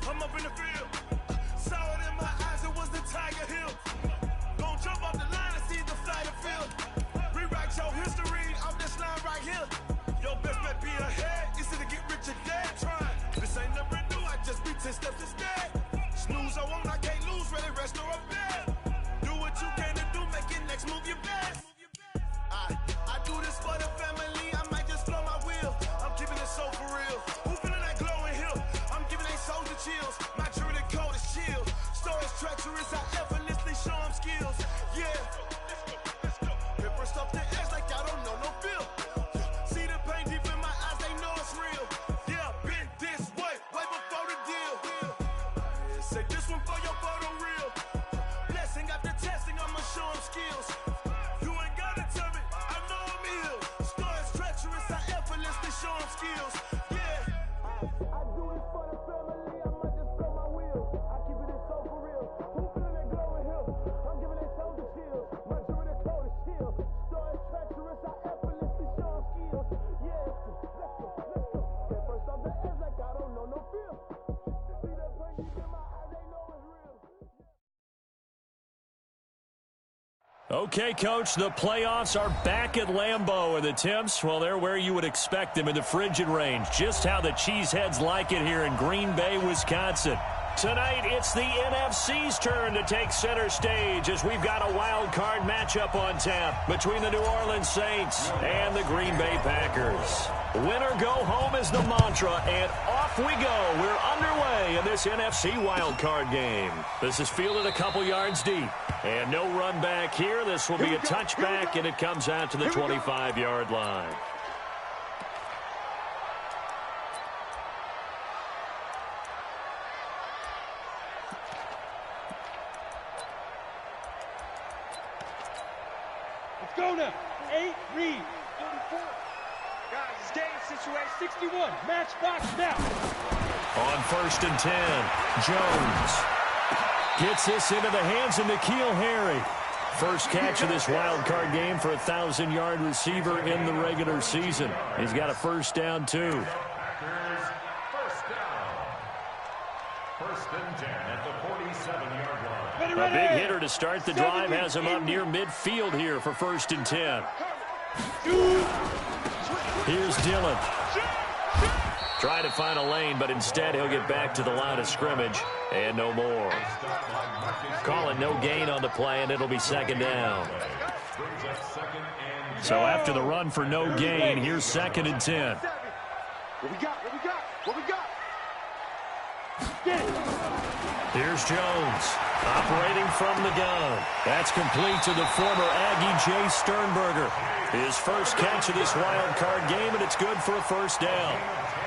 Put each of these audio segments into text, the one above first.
I'm up in the field. Saw it in my eyes, it was the Tiger Hill. Gon' jump off the line and see the fly the field. Rewrite your history off this line right here. Your best bet be ahead, easy to get rich or dead. Trying, this ain't never new, I just be 10 steps instead. Snooze I won't, I can't lose, ready, rest or a bed. Do what you can to do, make it next move your best. I do this for the family, I might just blow my wheel. I'm keeping it so for real. Who feeling that glowing hill? I'm giving they soldier chills. My jewelry code is chill. Stories treacherous, I effortlessly show them skills. Yeah. Pepper stuff the edge like I don't know no feel. See the pain deep in my eyes, they know it's real. Yeah, been this way before the deal. Say this one for your photo real. Blessing after testing, I'ma show them skills. You ain't gotta tell me, I know I'm ill. Stories treacherous, I effortlessly show them skills. Yeah. I do this for the family, I might just blow my wheel. I keep it so for real. Who feeling that glowing hill? I'm giving they soldier chills. My jewelry code is chill. Stories treacherous, I effortlessly show them skills. Yeah. Let's go. Get first off the edge like I don't know no feel. See that pain deep in my eyes, they know it's real. Okay, Coach, the playoffs are back at Lambeau, and the temps, well, they're where you would expect them in the frigid range. Just how the Cheeseheads like it here in Green Bay, Wisconsin. Tonight, it's the NFC's turn to take center stage as we've got a wild card matchup on tap between the New Orleans Saints and the Green Bay Packers. Win or go home is the mantra, and off we go. We're underway in this NFC wild card game. This is fielded a couple yards deep, and no run back here. This will be a touchback, and it comes out to the 25-yard line. Go now. 8, read. 34. Guys, it's game situation. 61. Match box now. On 1st and 10, Jones gets this into the hands of N'Keal Harry. First catch of this wild card game for a 1,000-yard receiver in the regular season. He's got a first down, too. First down. 1st and 10 at the 47-yard line. A big hitter to start the drive has him up near midfield here for 1st and 10. Here's Dillon. Trying to find a lane, but instead he'll get back to the line of scrimmage, and no more. Calling no gain on the play, and it'll be 2nd down. So after the run for no gain, here's 2nd and 10. What we got? Here's Jones, operating from the gun. That's complete to the former Aggie Jay Sternberger. His first catch of this wild card game, and it's good for a first down.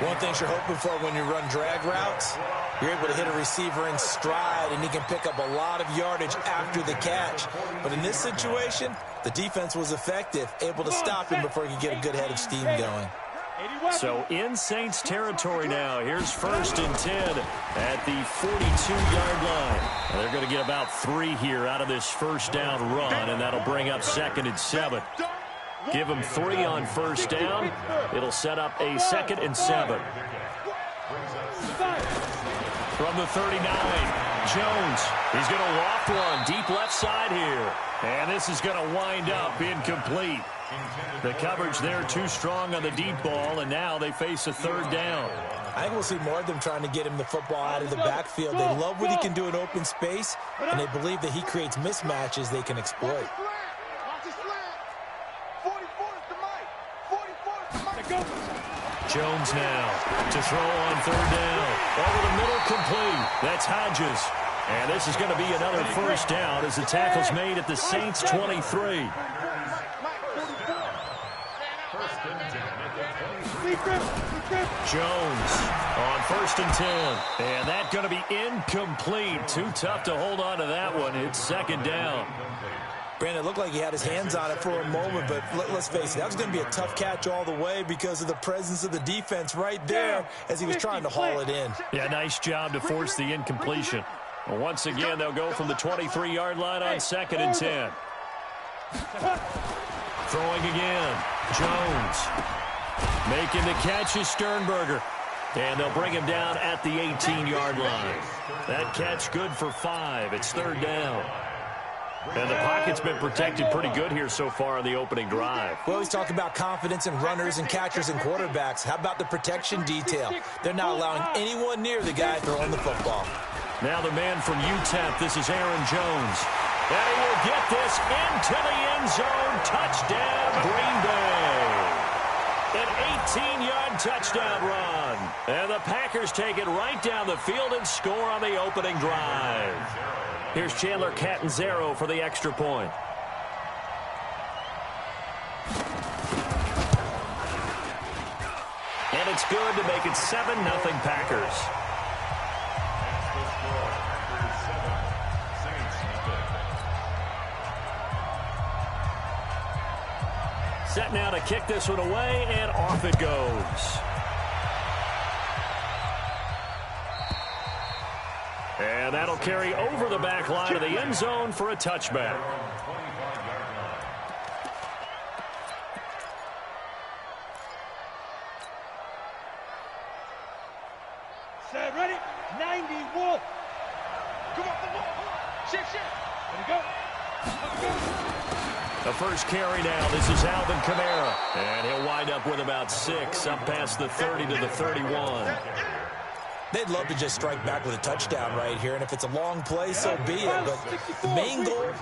One thing you're hoping for when you run drag routes, you're able to hit a receiver in stride, and he can pick up a lot of yardage after the catch. But in this situation, the defense was effective, able to stop him before he could get a good head of steam going. So in Saints territory now. Here's 1st and 10 at the 42-yard line. And they're going to get about 3 here out of this first down run, and that'll bring up 2nd and 7. Give them 3 on first down. It'll set up a 2nd and 7. From the 39, Jones. He's going to loft one deep left side here. And this is going to wind up incomplete. The coverage there too strong on the deep ball, and now they face a 3rd down. I think we'll see more of them trying to get him the football out of the backfield. They love what he can do in open space, and they believe that he creates mismatches they can exploit. Jones now to throw on 3rd down. Over the middle, complete. That's Hodges. And this is going to be another first down as the tackle's made at the Saints' 23. Jones on 1st and 10. And that's going to be incomplete. Too tough to hold on to that one. It's 2nd down. Brandon, it looked like he had his hands on it for a moment, but let's face it, that was going to be a tough catch all the way because of the presence of the defense right there as he was trying to haul it in. Yeah, nice job to force the incompletion. Well, once again, they'll go from the 23-yard line on 2nd and 10. Throwing again. Jones. Making the catch is Sternberger. And they'll bring him down at the 18-yard line. That catch good for 5. It's third down. And the pocket's been protected pretty good here so far on the opening drive. We always talk about confidence in runners and catchers and quarterbacks. How about the protection detail? They're not allowing anyone near the guy throwing the football. Now the man from UTEP, this is Aaron Jones. And he will get this into the end zone. Touchdown, Green Bay. An 18-yard touchdown run. And the Packers take it right down the field and score on the opening drive. Here's Chandler Catanzaro for the extra point. And it's good to make it 7-0 Packers. Set now to kick this one away, and off it goes. And that'll carry over the back line of the end zone for a touchback. Set, ready? 90, Wolf. Come on. Shift. Let it go. The first carry now. This is Alvin Kamara. And he'll wind up with about 6, up past the 30 to the 31. They'd love to just strike back with a touchdown right here, and if it's a long play, so be it. But the main goal,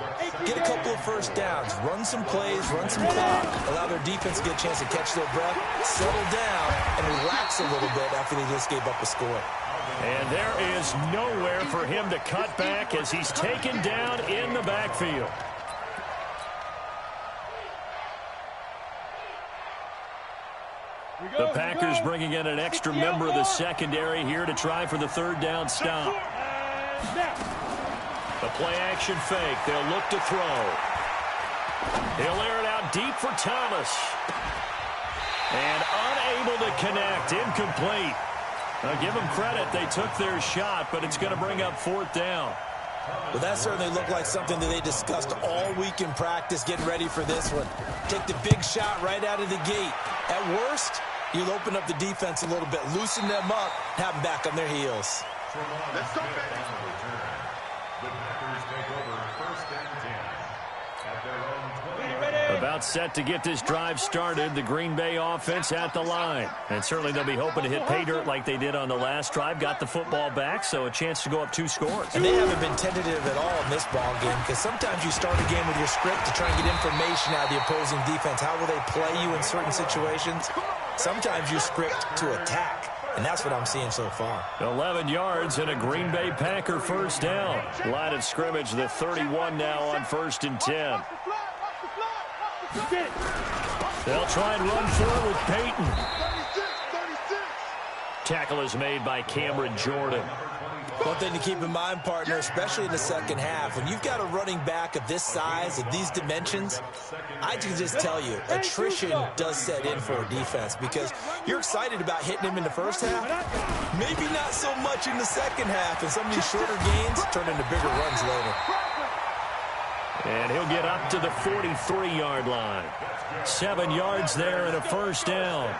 get a couple of first downs, run some plays, run some clock, allow their defense to get a chance to catch their breath, settle down, and relax a little bit after they just gave up a score. And there is nowhere for him to cut back as he's taken down in the backfield. The Packers bringing in an extra member of the secondary here to try for the third down stop. The play-action fake. They'll look to throw. He'll air it out deep for Thomas. And unable to connect. Incomplete. Now, give them credit. They took their shot, but it's going to bring up fourth down. Well, that certainly looked like something that they discussed all week in practice, getting ready for this one. Take the big shot right out of the gate. At worst, you'll open up the defense a little bit, loosen them up, have them back on their heels. Let's go back. The Packers take over first and 10 at their own 20. About set to get this drive started. The Green Bay offense at the line. And certainly they'll be hoping to hit pay dirt like they did on the last drive. Got the football back, so a chance to go up 2 scores. And they haven't been tentative at all in this ball game, because sometimes you start a game with your script to try and get information out of the opposing defense. How will they play you in certain situations? Sometimes you script to attack. And that's what I'm seeing so far. 11 yards and a Green Bay Packer first down. Line of scrimmage, the 31 now on first and 10. They'll try and run for it with Peyton. Tackle is made by Cameron Jordan. One thing to keep in mind, partner, especially in the second half, when you've got a running back of this size, of these dimensions, I can just tell you, attrition does set in for a defense, because you're excited about hitting him in the first half, maybe not so much in the second half, and some of these shorter gains turn into bigger runs later. And he'll get up to the 43-yard line. 7 yards there and a first down.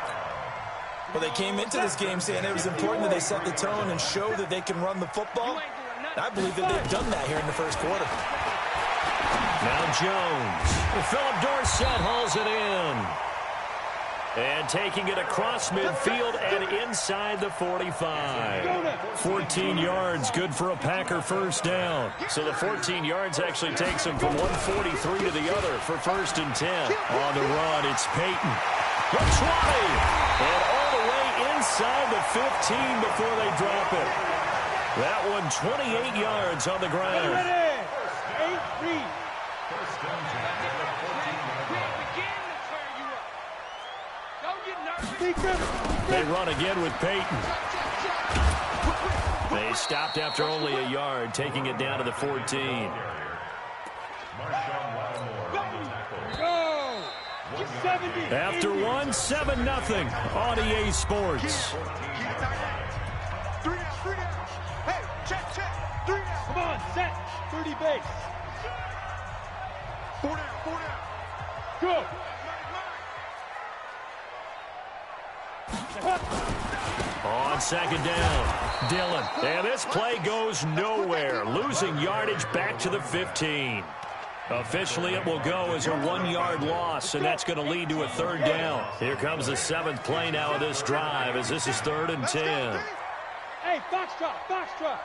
Well, they came into this game saying it was important that they set the tone and show that they can run the football. I believe that they've done that here in the first quarter. Now Jones. Philip Dorsett hauls it in. And taking it across midfield and inside the 45. 14 yards, good for a Packer first down. So the 14 yards actually takes them from 143 to the other for first and 10. On the run, it's Peyton. The 20. And all the way inside the 15 before they drop it. That one 28 yards on the ground. 8-3. They run again with Peyton. They stopped after only a yard, taking it down to the 14. Go! 70. After 1, 7-0 on EA Sports. 3 down. Hey, check. 3 down. Come on, set. 30 base. 4 down. Go. On on second down. Dillon. And this play goes nowhere. Losing yardage back to the 15. Officially, it will go as a 1-yard loss, and that's going to lead to a third down. Here comes the 7th play now of this drive as this is 3rd and 10. Hey, foxtrot.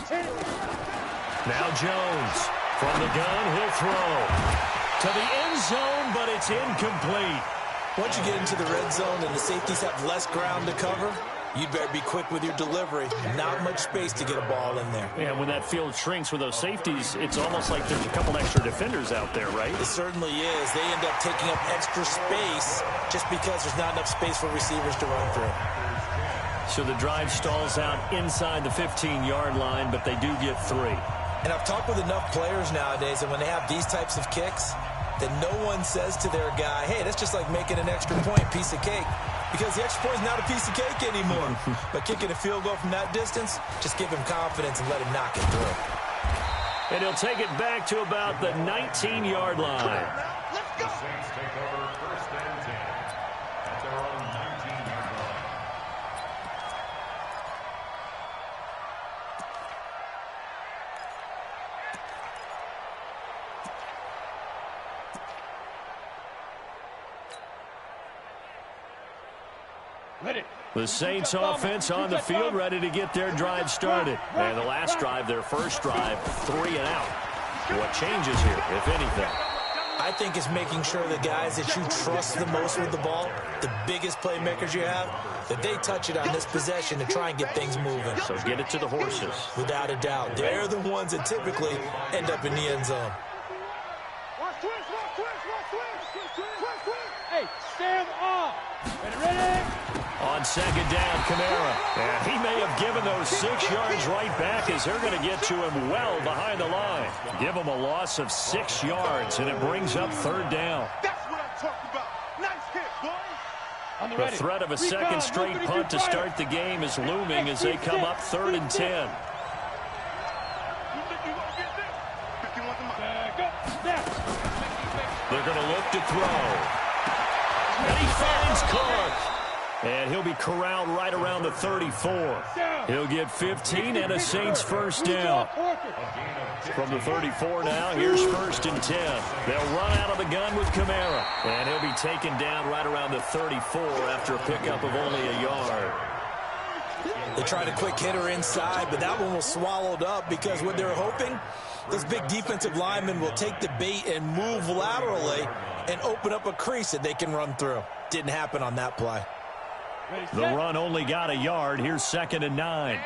10. Now Jones. From the gun, he'll throw. To the end zone, but it's incomplete. Once you get into the red zone and the safeties have less ground to cover, you'd better be quick with your delivery. Not much space to get a ball in there. Yeah, when that field shrinks with those safeties, it's almost like there's a couple extra defenders out there, right? It certainly is. They end up taking up extra space just because there's not enough space for receivers to run through. So the drive stalls out inside the 15-yard line, but they do get 3. And I've talked with enough players nowadays, and when they have these types of kicks, that no one says to their guy, hey, that's just like making an extra point, piece of cake. Because the extra point is not a piece of cake anymore. But kicking a field goal from that distance, just give him confidence and let him knock it through. And he'll take it back to about the 19-yard line. Let's go. The Saints take over 1st and 10 at their own 19-yard line. The Saints offense on the field, ready to get their drive started. And the last drive, their first drive, 3 and out. What changes here, if anything? I think it's making sure the guys that you trust the most with the ball, the biggest playmakers you have, that they touch it on this possession to try and get things moving. So get it to the horses. Without a doubt. They're the ones that typically end up in the end zone. Hey, stand off. Ready? On second down, Kamara. And he may have given those 6 yards right back as they're going to get to him well behind the line. Give him a loss of 6 yards, and it brings up 3rd down. That's what I'm talking about. Nice hit, boy. The threat of a second straight punt to start the game is looming as they come up 3rd and 10. You think you won't get this? 51 to mine. They're going to look to throw. And he finds Cook. And he'll be corralled right around the 34. He'll get 15 and a Saints first down. From the 34 now, here's 1st and 10. They'll run out of the gun with Kamara. And he'll be taken down right around the 34 after a pickup of only a yard. They tried a quick hitter inside, but that one was swallowed up because what they're hoping, this big defensive lineman will take the bait and move laterally and open up a crease that they can run through. Didn't happen on that play. The run only got a yard. Here's 2nd and 9.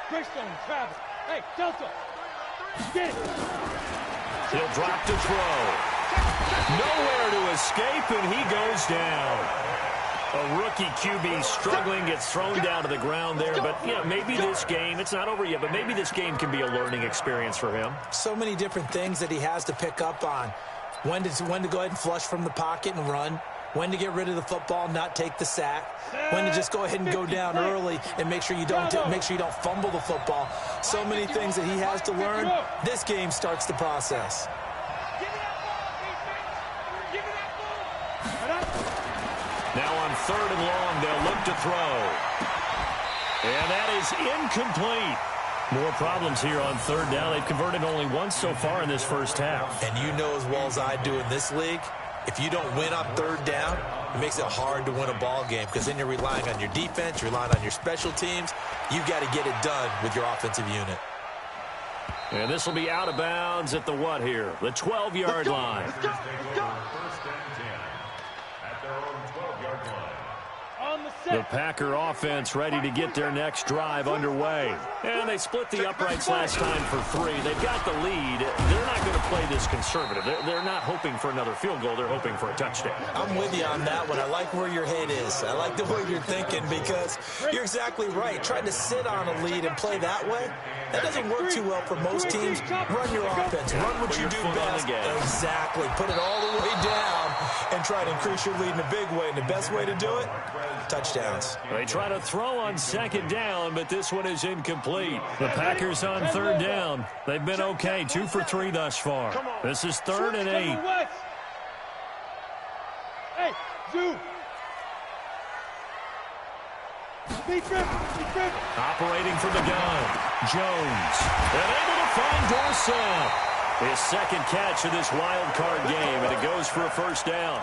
Greystone, Travis. Hey, Delta. Get it. He'll drop to throw. Nowhere to escape, and he goes down. A rookie QB struggling, gets thrown down to the ground there. But, yeah, maybe this game, it's not over yet, but maybe this game can be a learning experience for him. So many different things that he has to pick up on. When to go ahead and flush from the pocket and run. When to get rid of the football and not take the sack. When to just go ahead and go down early and make sure you don't fumble the football. So many things that he has to learn. This game starts the process. Now on 3rd and long, they'll look to throw. And that is incomplete. More problems here on 3rd down. They've converted only once so far in this first half. And you know as well as I do in this league, if you don't win on 3rd down, it makes it hard to win a ball game because then you're relying on your defense, you're relying on your special teams. You've got to get it done with your offensive unit. And this will be out of bounds at the what here? The 12-yard line. Let's go. 1st and 10 at their own 12-yard line. The Packer offense ready to get their next drive underway. And they split the uprights last time for 3. They've got the lead. They're not going to play this conservative. They're not hoping for another field goal. They're hoping for a touchdown. I'm with you on that one. I like where your head is. I like the way you're thinking because you're exactly right. Trying to sit on a lead and play that way, that doesn't work too well for most teams. Run your offense. Run what you do best. Exactly. Put it all the way down and try to increase your lead in a big way. And the best way to do it, touchdowns. They try to throw on 2nd down, but this one is incomplete. The Packers on 3rd down. They've been okay. 2 for 3 thus far. This is 3rd and 8. Hey, Zoo. Operating from the gun, Jones. And able to find Dorsett. His second catch of this wild card game, and it goes for a first down.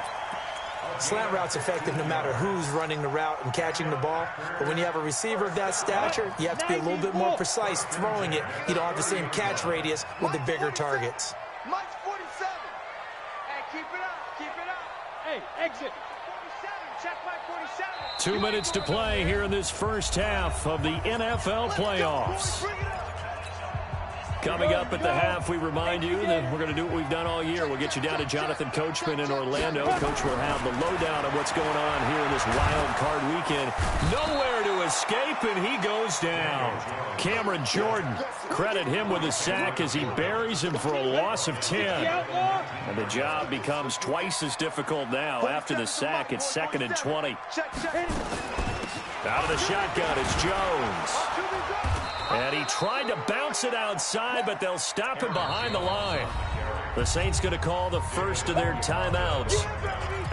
Slant route's effective no matter who's running the route and catching the ball. But when you have a receiver of that stature, you have to be a little bit more precise throwing it. You don't have the same catch radius with the bigger targets. Mike's 47. Hey, keep it up. Keep it up. Hey, exit. 47. Check my 47. 2 minutes to play here in this first half of the NFL playoffs. Coming up at the half, we remind you that we're going to do what we've done all year. We'll get you down to Jonathan Coachman in Orlando. Coach will have the lowdown of what's going on here in this wild card weekend. Nowhere to escape, and he goes down. Cameron Jordan, credit him with a sack as he buries him for a loss of 10. And the job becomes twice as difficult now. After the sack, it's 2nd and 20. Out of the shotgun, it's Jones. And he tried to bounce it outside, but they'll stop him behind the line. The Saints going to call the first of their timeouts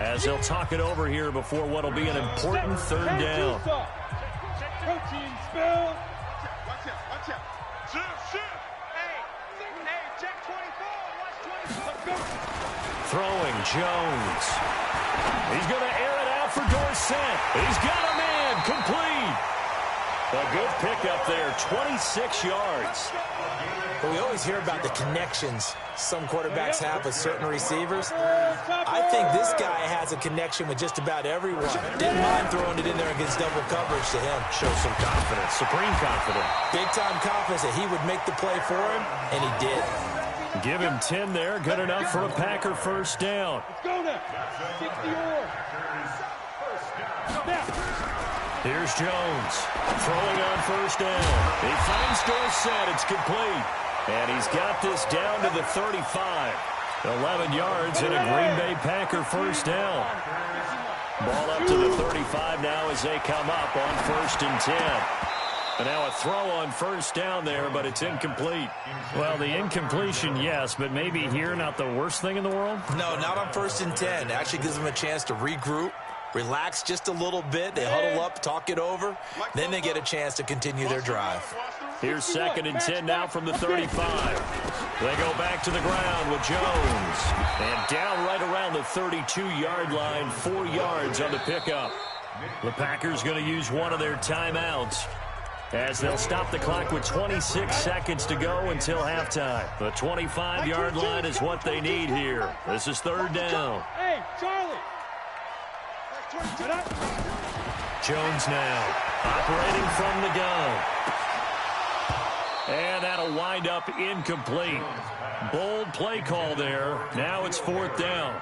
as they'll talk it over here before what will be an important third down. Protein spill. Watch out. Shoot. Hey, check 24. Watch 24. Throwing, Jones. He's going to air it out for Dorsett. He's got a man, complete. A good pickup there, 26 yards. But we always hear about the connections some quarterbacks have with certain receivers. I think this guy has a connection with just about everyone. Didn't mind throwing it in there against double coverage to him. Shows some confidence, supreme confidence. Big-time confidence that he would make the play for him, and he did. Give him 10 there, good enough for a Packer first down. Let's go now. 60 or. Here's Jones, throwing on first down. He finds Dorsett, it's complete. And he's got this down to the 35. 11 yards and a Green Bay Packer first down. Ball up to the 35 now as they come up on 1st and 10. And now a throw on first down there, but it's incomplete. Well, the incompletion, yes, but maybe here not the worst thing in the world? No, not on 1st and 10. Actually gives them a chance to regroup. Relax just a little bit. They huddle up, talk it over. Then they get a chance to continue their drive. Here's 2nd and 10 now from the 35. They go back to the ground with Jones. And down right around the 32-yard line, 4 yards on the pickup. The Packers going to use one of their timeouts as they'll stop the clock with 26 seconds to go until halftime. The 25-yard line is what they need here. This is 3rd down. Hey, Charlie. Jones now operating from the gun. And that'll wind up incomplete. Bold play call there. Now it's 4th down.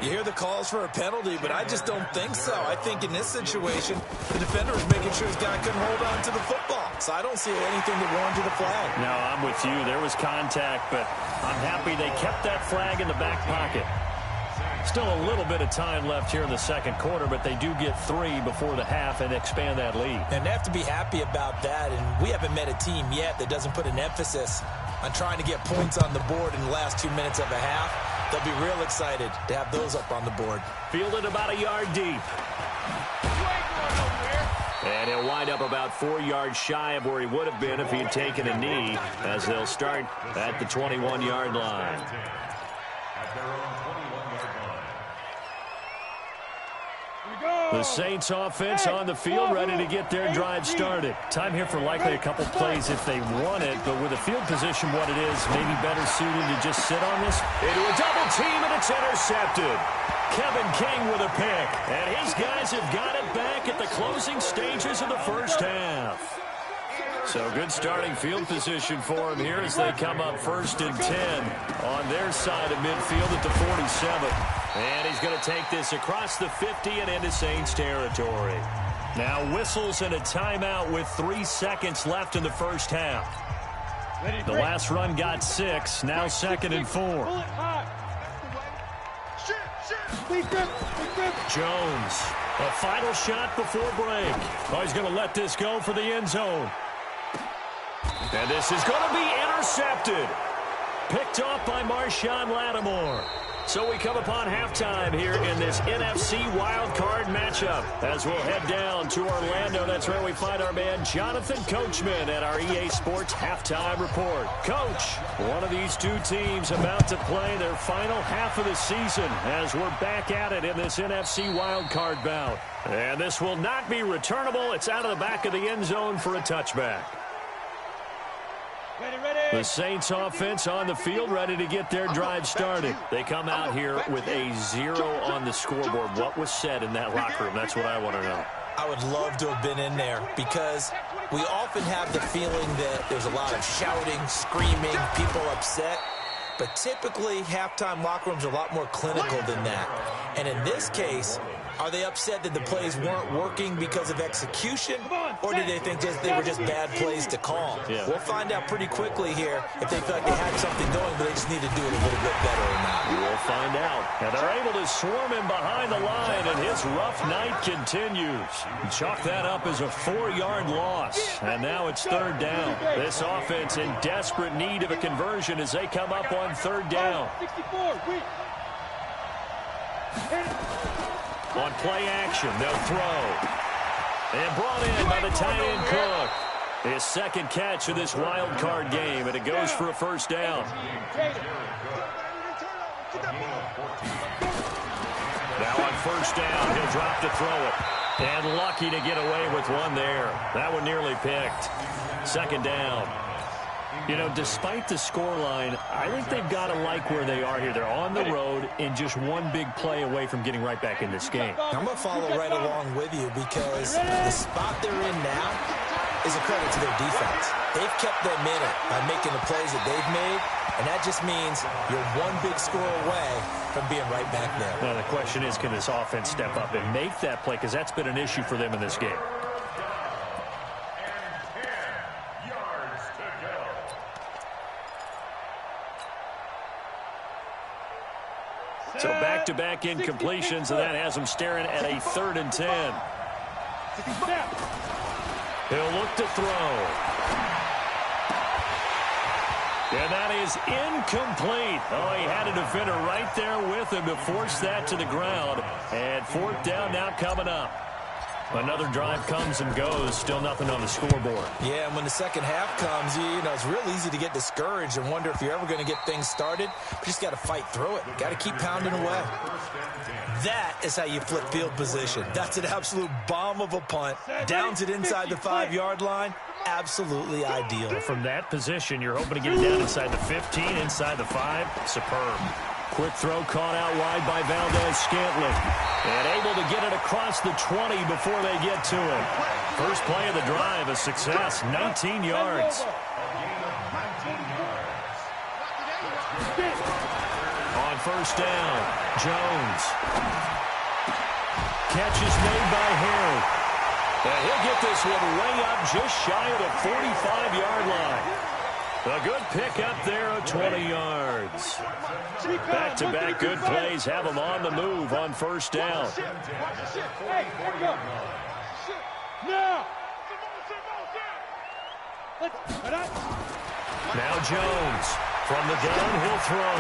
You hear the calls for a penalty, but I just don't think so. I think in this situation, the defender is making sure his guy couldn't hold on to the football. So I don't see anything that warranted a flag. No, I'm with you. There was contact, but I'm happy they kept that flag in the back pocket. Still a little bit of time left here in the second quarter, but they do get 3 before the half and expand that lead. And they have to be happy about that, and we haven't met a team yet that doesn't put an emphasis on trying to get points on the board in the last 2 minutes of a half. They'll be real excited to have those up on the board. Fielded about a yard deep. And he'll wind up about 4 yards shy of where he would have been if he had taken a knee, as they'll start at the 21-yard line. The Saints offense on the field, ready to get their drive started. Time here for likely a couple plays if they want it, but with the field position what it is, maybe better suited to just sit on this. Into a double team, and it's intercepted. Kevin King with a pick, and his guys have got it back at the closing stages of the first half. So good starting field position for him here as they come up 1st and 10 on their side of midfield at the 47. And he's going to take this across the 50 and into Saints territory. Now whistles and a timeout with 3 seconds left in the first half. The last run got 6, now 2nd and 4. Jones, a final shot before break. Oh, he's going to let this go for the end zone. And this is going to be intercepted. Picked off by Marshawn Lattimore. So we come upon halftime here in this NFC wildcard matchup as we'll head down to Orlando. That's where we find our man Jonathan Coachman at our EA Sports Halftime Report. Coach, one of these two teams about to play their final half of the season as we're back at it in this NFC wildcard bout. And this will not be returnable. It's out of the back of the end zone for a touchback. The Saints offense on the field, ready to get their drive started. They come out here with a 0 on the scoreboard. What was said in that locker room? That's what I want to know. I would love to have been in there because we often have the feeling that there's a lot of shouting, screaming, people upset. But typically, halftime locker rooms are a lot more clinical than that. And in this case, are they upset that the plays weren't working because of execution, or did they think they were just bad plays to call? Yeah. We'll find out pretty quickly here if they feel like they had something going, but they just need to do it a little bit better or not. We'll find out. And they're able to swarm him behind the line, and his rough night continues. Chalk that up as a 4-yard loss, and now it's 3rd down. This offense in desperate need of a conversion as they come up on 3rd down. 64, On play action, they'll throw. And brought in by the tight end Cook. His second catch of this wild card game, and it goes for a 1st down. Now on 1st down, he'll drop to throw it. And lucky to get away with one there. That one nearly picked. 2nd down. You know, despite the scoreline, I think they've got to like where they are here. They're on the road and just one big play away from getting right back in this game. I'm going to follow right along with you because the spot they're in now is a credit to their defense. They've kept them in it by making the plays that they've made, and that just means you're one big score away from being right back there. Now, the question is, can this offense step up and make that play? Because that's been an issue for them in this game. So back-to-back incompletions, and that has him staring at a 3rd and 10. He'll look to throw. And that is incomplete. Oh, he had a defender right there with him to force that to the ground. And 4th down now coming up. Another drive comes and goes. Still nothing on the scoreboard. Yeah, and when the second half comes, you know, it's real easy to get discouraged and wonder if you're ever going to get things started. You just got to fight through it. Got to keep pounding away. That is how you flip field position. That's an absolute bomb of a punt. Downs it inside the 5-yard line. Absolutely ideal. From that position, you're hoping to get it down inside the 15, inside the 5. Superb. Quick throw caught out wide by Valdez-Scantling. And able to get it across the 20 before they get to it. First play of the drive, a success, 19 yards. On 1st down, Jones. Catch is made by Harry. And he'll get this one way up just shy of the 45-yard line. A good pickup there of 20 yards. Back-to-back good plays have them on the move on 1st down. Now Jones from the gun, he'll throw.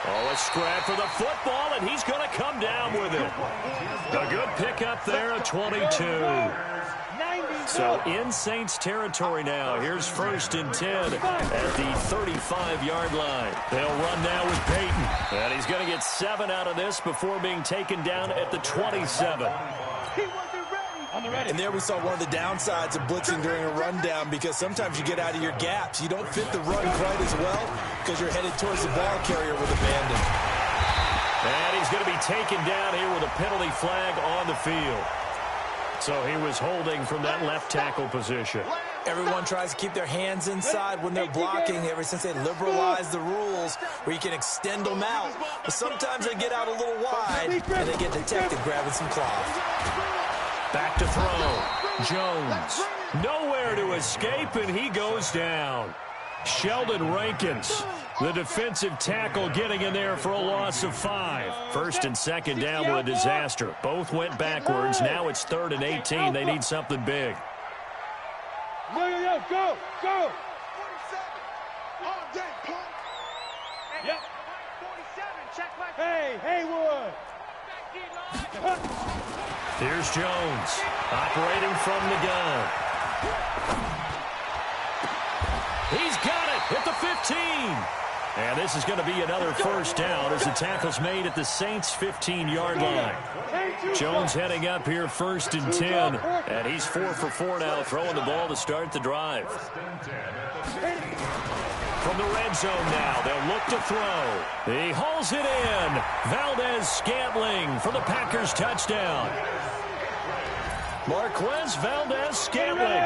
Oh, a scrap for the football, and he's going to come down with it. A good pickup there of 22. So in Saints territory now. Here's 1st and 10 at the 35-yard line. They'll run now with Peyton. And he's going to get 7 out of this before being taken down at the 27. And there we saw one of the downsides of blitzing during a rundown because sometimes you get out of your gaps. You don't fit the run quite as well because you're headed towards the ball carrier with abandon. And he's going to be taken down here with a penalty flag on the field. So he was holding from that left tackle position. Everyone tries to keep their hands inside when they're blocking ever since they liberalized the rules where you can extend them out. But sometimes they get out a little wide and they get detected grabbing some cloth. Back to throw. Jones. Nowhere to escape, and he goes down. Sheldon Rankins, the defensive tackle, getting in there for a loss of 5. 1st and 2nd down with a disaster. Both went backwards. Now it's 3rd and 18. They need something big. Yo, go, go. 47. All day, punk. Yep. 47, check my Hey, Haywood. Here's Jones, operating from the gun. He's got it at the 15. And this is going to be another first down as the tackle's made at the Saints' 15-yard line. Jones heading up here 1st and 10. And he's 4 for 4 now, throwing the ball to start the drive. From the red zone now, they'll look to throw. He hauls it in. Valdez-Scantling for the Packers touchdown. Marquez Valdez-Scantling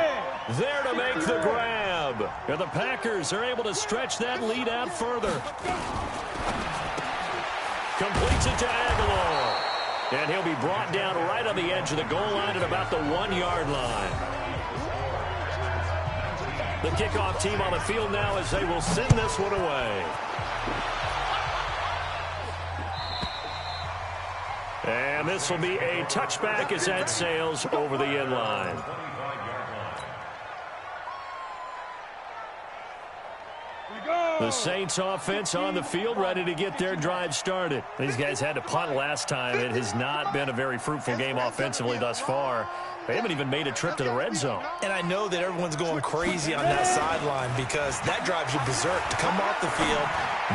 there to make the grab. And the Packers are able to stretch that lead out further. Completes it to Aguilar. And he'll be brought down right on the edge of the goal line at about the 1-yard line. The kickoff team on the field now as they will send this one away. And this will be a touchback as that sails over the end line. The Saints offense on the field ready to get their drive started. These guys had to punt last time. It has not been a very fruitful game offensively thus far. They haven't even made a trip to the red zone. And I know that everyone's going crazy on that sideline because that drives you berserk to come off the field,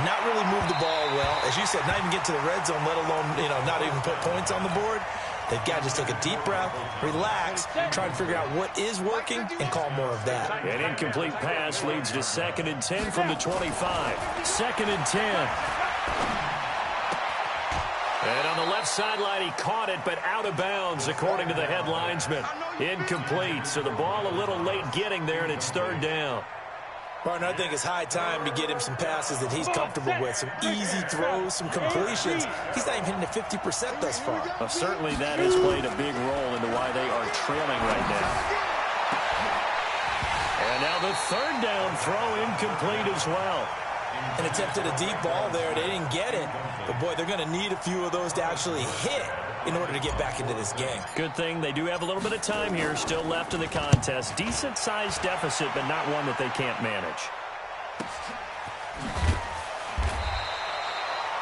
not really move the ball well. As you said, not even get to the red zone, let alone, not even put points on the board. They've got to just take a deep breath, relax, try to figure out what is working, and call more of that. An incomplete pass leads to 2nd and 10 from the 25. 2nd and 10. And on the left sideline, he caught it, but out of bounds, according to the head linesman. Incomplete, so the ball a little late getting there, and it's 3rd down. Martin, I think it's high time to get him some passes that he's comfortable with, some easy throws, some completions. He's not even hitting the 50% thus far. Well, certainly that has played a big role into why they are trailing right now. And now the 3rd down throw incomplete as well. And attempted a deep ball there. They didn't get it. But, boy, they're going to need a few of those to actually hit in order to get back into this game. Good thing they do have a little bit of time here still left in the contest. Decent-sized deficit, but not one that they can't manage.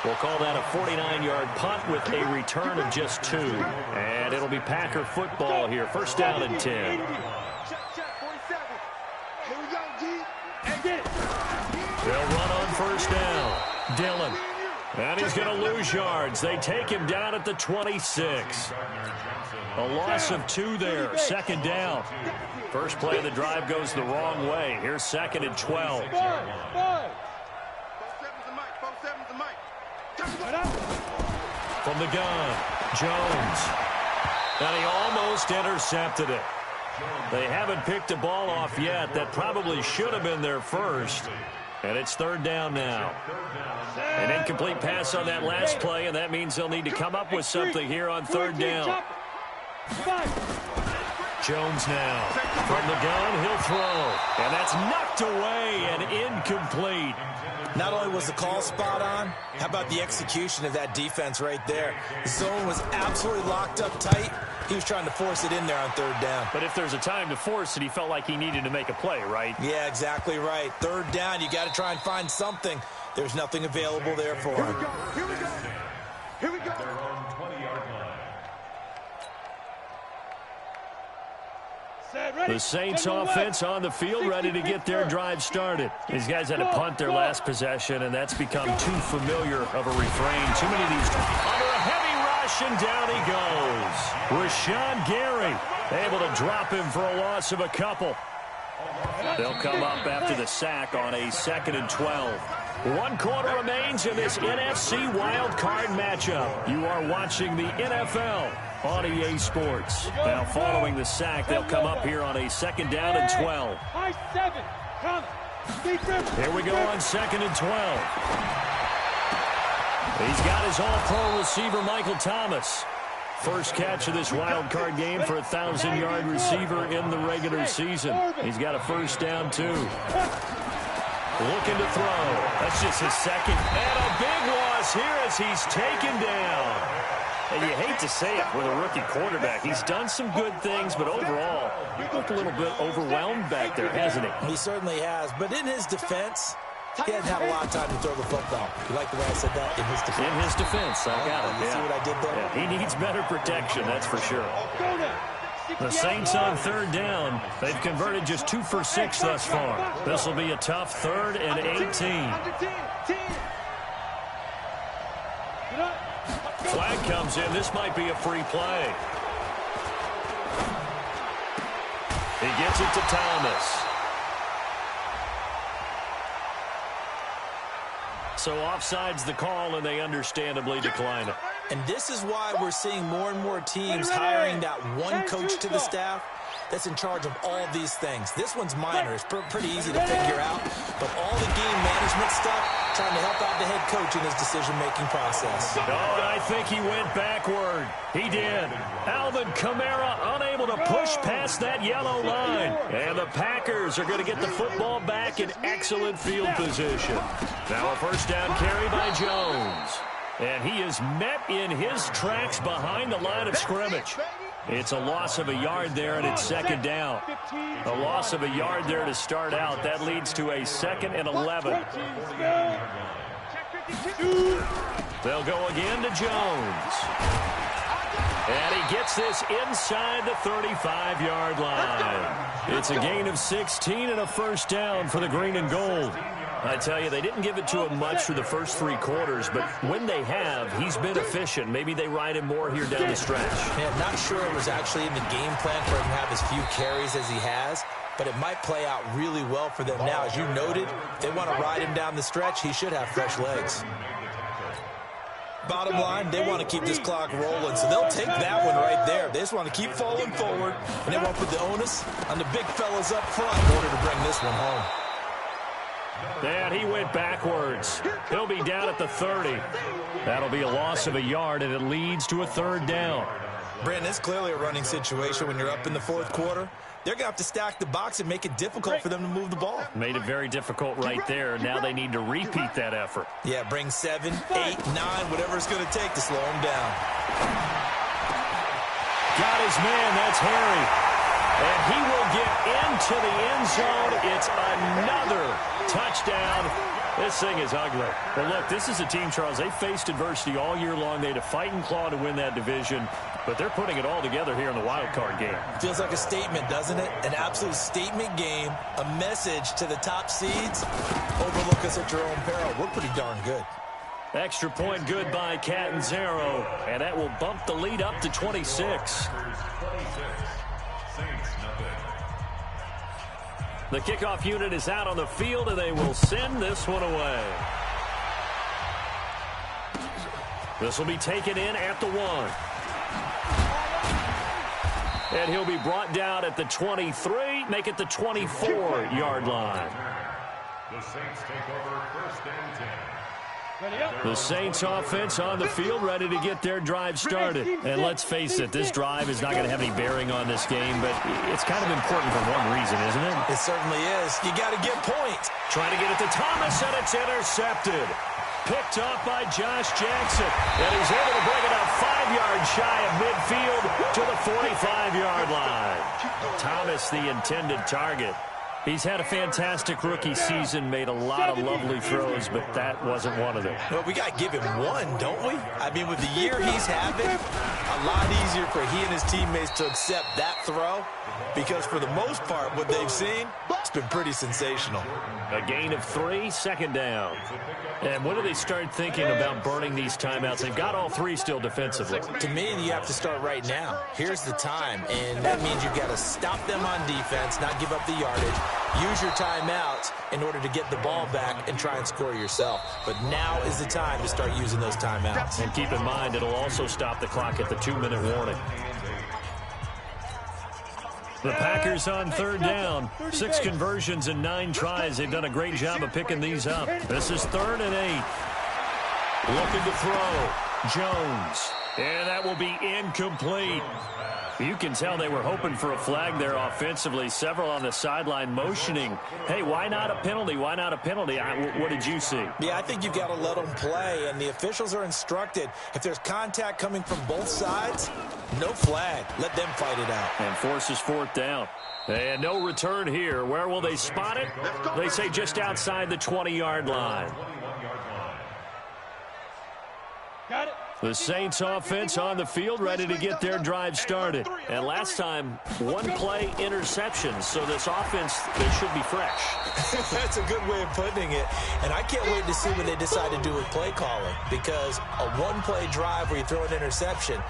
We'll call that a 49-yard punt with a return of just 2. And it'll be Packer football here. 1st down and 10. They'll run on 1st down. Dillon. And he's going to lose yards. They take him down at the 26. A loss of 2 there. 2nd down. First play of the drive goes the wrong way. Here's 2nd and 12. From the gun, Jones. And he almost intercepted it. They haven't picked a ball off yet. That probably should have been their first. And it's 3rd down now. An incomplete pass on that last play, and that means they'll need to come up with something here on 3rd down. Jones now. From the gun, he'll throw. And that's knocked away and incomplete. Not only was the call spot on, how about the execution of that defense right there? The zone was absolutely locked up tight. He was trying to force it in there on 3rd down. But if there's a time to force it, he felt like he needed to make a play, right? Yeah, exactly right. 3rd down, you got to try and find something. There's nothing available there for him. Here we go. Here we go. The Saints offense on the field ready to get their drive started. These guys had to punt their last possession, and that's become too familiar of a refrain. Too many of these under a heavy rush, and down he goes. Rashawn Gary able to drop him for a loss of a couple. They'll come up after the sack on a 2nd and 12. 1 quarter remains in this NFC wildcard matchup. You are watching the NFL on EA Sports. Now following the sack, they'll come up here on a 2nd down and 12. Here we go on 2nd and 12. He's got his all-pro receiver, Michael Thomas. First catch of this wild card game for a 1,000-yard receiver in the regular season. He's got a 1st down, too. Looking to throw. That's just his 2nd. And a big loss here as he's taken down. And you hate to say it with a rookie quarterback. He's done some good things, but overall, he looked a little bit overwhelmed back there, hasn't he? He certainly has. But in his defense, He hasn't had a lot of time to throw the football. You like the way I said that? In his defense. In his defense, I got it. You see what I did there? Yeah, he needs better protection, that's for sure. The Saints on third down. They've converted just 2 for 6 thus far. This will be a tough 3rd and 18. Flag comes in. This might be a free play. He gets it to Thomas. So offside's the call, and they understandably decline it. And this is why we're seeing more and more teams hiring that one coach to the staff that's in charge of all these things. This one's minor. It's pretty easy to figure out. But all the game management stuff, trying to help out the head coach in his decision-making process. Oh, and I think he went backward. He did. Alvin Kamara unable to push past that yellow line. And the Packers are going to get the football back in excellent field position. Now a first down carry by Jones. And he is met in his tracks behind the line of scrimmage. It's a loss of a yard there, and it's second down. A loss of a yard there to start out. That leads to a 2nd and 11. They'll go again to Jones. And he gets this inside the 35-yard line. It's a gain of 16 and a first down for the green and gold. I tell you, they didn't give it to him much for the first 3 quarters, but when they have, he's been efficient. Maybe they ride him more here down the stretch. Man, not sure it was actually in the game plan for him to have as few carries as he has, but it might play out really well for them now. As you noted, if they want to ride him down the stretch, he should have fresh legs. Bottom line, they want to keep this clock rolling, so they'll take that one right there. They just want to keep falling forward, and they want to put the onus on the big fellas up front in order to bring this one home. And he went backwards. He'll be down at the 30. That'll be a loss of a yard, and it leads to a 3rd down. Brandon, it's clearly a running situation when you're up in the 4th quarter. They're going to have to stack the box and make it difficult for them to move the ball. Made it very difficult right there. Now they need to repeat that effort. Yeah, bring 7, 8, 9, whatever it's going to take to slow him down. Got his man. That's Harry. And he will get into the end zone. It's another touchdown. This thing is ugly. But look, this is a team, Charles, they faced adversity all year long. They had to fight and claw to win that division, but they're putting it all together here in the wild card game. Feels like a statement, doesn't it? An absolute statement game, a message to the top seeds. Overlook us at your own peril. We're pretty darn good. Extra point good by Catanzaro, and that will bump the lead up to 26. The kickoff unit is out on the field, and they will send this one away. This will be taken in at the 1. And he'll be brought down at the 23, make it the 24-yard line. The Saints take over 1st and 10. The Saints offense on the field, ready to get their drive started. And let's face it, this drive is not going to have any bearing on this game, but it's kind of important for one reason, isn't it? It certainly is. You got to get points. Trying to get it to Thomas, and it's intercepted. Picked up by Josh Jackson. And he's able to bring it up 5 yards shy of midfield to the 45-yard line. Thomas, the intended target. He's had a fantastic rookie season, made a lot of lovely throws, but that wasn't one of them. Well, we got to give him one, don't we? I mean, with the year he's having, a lot easier for he and his teammates to accept that throw, because for the most part, what they've seen, it's been pretty sensational. A gain of 3, 2nd down. And when do they start thinking about burning these timeouts? They've got all 3 still defensively. To me, you have to start right now. Here's the time, and that means you've got to stop them on defense, not give up the yardage. Use your timeouts in order to get the ball back and try and score yourself. But now is the time to start using those timeouts. And keep in mind, it'll also stop the clock at the 2-minute warning. The Packers on 3rd down. 6 conversions and 9 tries. They've done a great job of picking these up. This is 3rd and 8. Looking to throw. Jones. And that will be incomplete. You can tell they were hoping for a flag there offensively. Several on the sideline motioning, hey, why not a penalty? Why not a penalty? What did you see? Yeah, I think you've got to let them play, and the officials are instructed, if there's contact coming from both sides, no flag. Let them fight it out. And forces fourth down. And no return here. Where will they spot it? They say just outside the 20-yard line. Got it. The Saints offense on the field, ready to get their drive started. And last time, one play interception. So this offense, they should be fresh. That's a good way of putting it. And I can't wait to see what they decide to do with play calling, because a one-play drive where you throw an interception,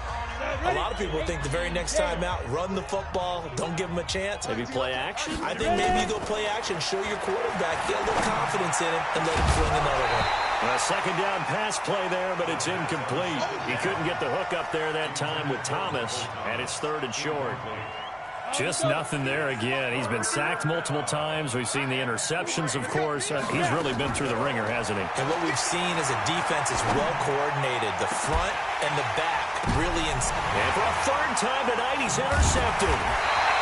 a lot of people think the very next time out, run the football, don't give them a chance. Maybe play action? I think maybe you go play action, show your quarterback, get a little confidence in him, and let him fling another one. A second down pass play there, but it's incomplete. He couldn't get the hook up there that time with Thomas, and it's 3rd and short. Just nothing there again. He's been sacked multiple times. We've seen the interceptions, of course. He's really been through the ringer, hasn't he? And what we've seen is a defense is well coordinated. The front and the back really in. And for a 3rd time tonight, he's intercepted.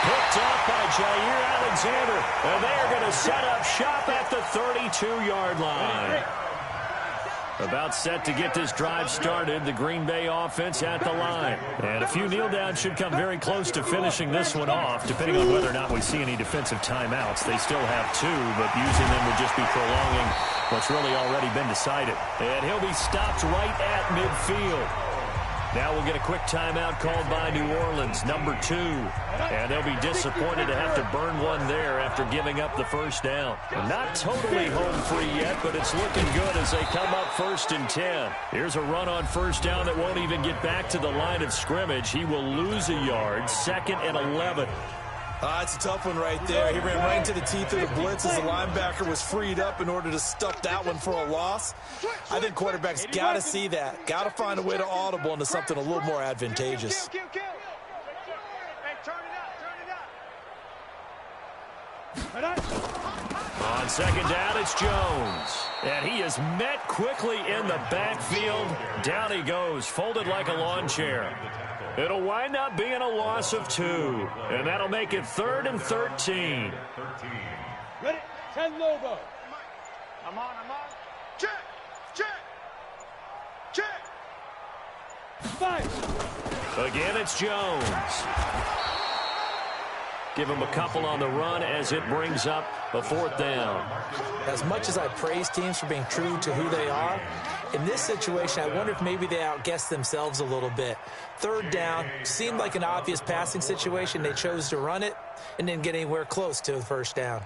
Picked up by Jair Alexander. And they are going to set up shop at the 32-yard line. About set to get this drive started. The Green Bay offense at the line. And a few kneel downs should come very close to finishing this one off, depending on whether or not we see any defensive timeouts. They still have 2, but using them would just be prolonging what's really already been decided. And he'll be stopped right at midfield. Now we'll get a quick timeout called by New Orleans, number 2. And they'll be disappointed to have to burn one there after giving up the first down. Not totally home free yet, but it's looking good as they come up 1st and 10. Here's a run on first down that won't even get back to the line of scrimmage. He will lose a yard, 2nd and 11. It's a tough one right there. He ran right into the teeth of the blitz as the linebacker was freed up in order to stuff that one for a loss. I think quarterbacks got to see that. Got to find a way to audible into something a little more advantageous. Hey, turn it up. On second down, it's Jones. And he is met quickly in the backfield. Down he goes, folded like a lawn chair. It'll wind up being a loss of 2. And that'll make it 3rd and 13. Ready? 10 Lobo. I'm on. Check. 5. Again, it's Jones. Give him a couple on the run as it brings up a 4th down. As much as I praise teams for being true to who they are, in this situation, I wonder if maybe they outguessed themselves a little bit. 3rd down seemed like an obvious passing situation. They chose to run it and didn't get anywhere close to the first down.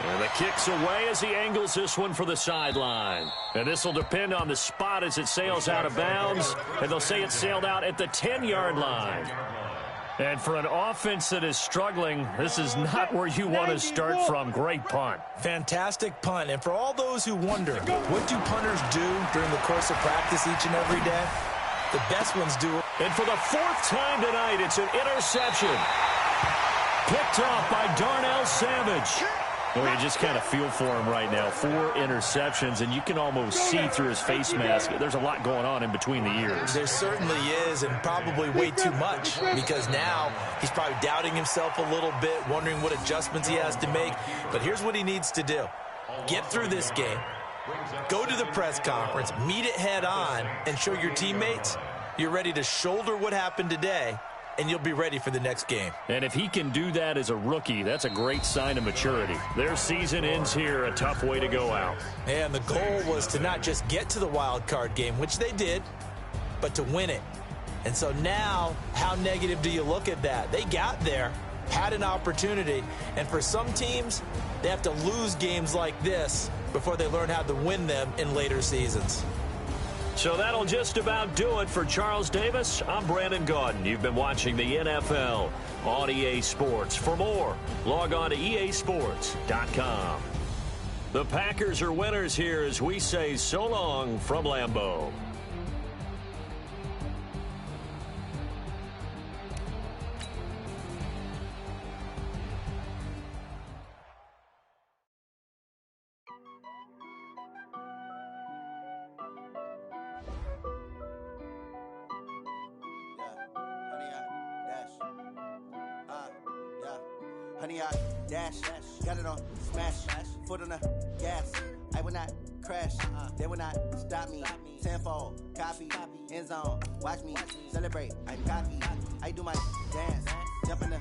And the kick's away as he angles this one for the sideline. And this will depend on the spot as it sails out of bounds. And they'll say it sailed out at the 10-yard line. And for an offense that is struggling, this is not where you want to start from. Great punt. Fantastic punt. And for all those who wonder, what do punters do during the course of practice each and every day? The best ones do it. And for the 4th time tonight, it's an interception. Picked off by Darnell Savage. Well, you just kind of feel for him right now. 4 interceptions, and you can almost see through his face mask. There's a lot going on in between the ears. There certainly is, and probably way too much, because now he's probably doubting himself a little bit, wondering what adjustments he has to make. But here's what he needs to do. Get through this game, go to the press conference, meet it head on, and show your teammates you're ready to shoulder what happened today, and you'll be ready for the next game. And if he can do that as a rookie, that's a great sign of maturity. Their season ends here, a tough way to go out. And the goal was to not just get to the wild card game, which they did, but to win it. And so now, how negative do you look at that? They got there, had an opportunity, and for some teams, they have to lose games like this before they learn how to win them in later seasons. So that'll just about do it for Charles Davis. I'm Brandon Gaudin. You've been watching the NFL on EA Sports. For more, log on to easports.com. The Packers are winners here as we say so long from Lambeau. Honey, I dash, got it on smash, foot on the gas. I will not crash, they will not stop me. Tenfold, copy, end zone, watch me celebrate. I'm cocky, I do my dance, jump in the